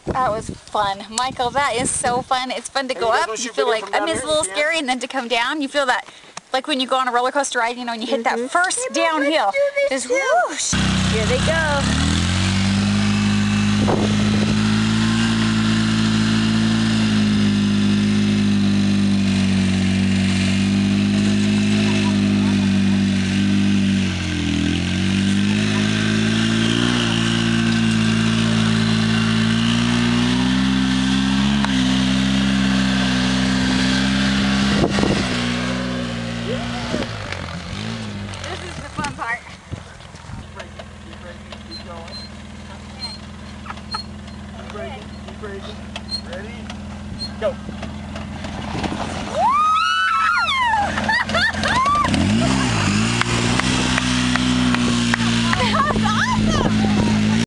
That was fun. Michael, that is so fun. It's fun to go up. You feel like, I mean, it's a little scary, and then to come down, you feel that, like when you go on a roller coaster ride, you know, and you hit that first downhill. Just whoosh. Here they go. Keep braking. Ready? Go.